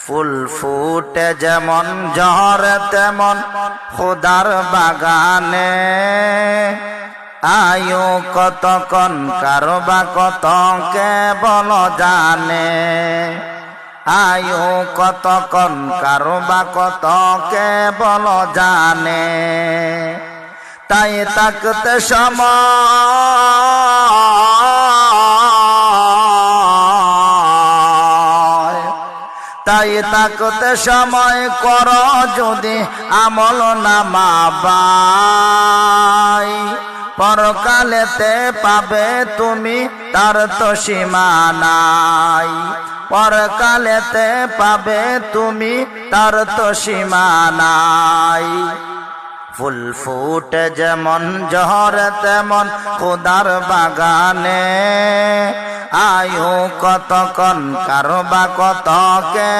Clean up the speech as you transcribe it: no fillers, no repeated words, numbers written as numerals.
ফুল ফুটে যেমন ঝরে তেমন খোদার বাগানে, আয়ু কতক্ষণ কারবা কত কেবল জানে, আয়ু কতক্ষণ কারবা কত কেবল জানে। তাই তাকতে সময়, তাই তাকতে সময় কর যদি আমল নামা বাই, পরকালেতে পাবে তুমি তার তো সীমা নাই, পরকালেতে পাবে তুমি তার তো সীমা নাই। ফুল ফুটে যেমন ঝরে তেমন খোদার বাগানে, আয়ু কতক্ষণ কারবা কত কে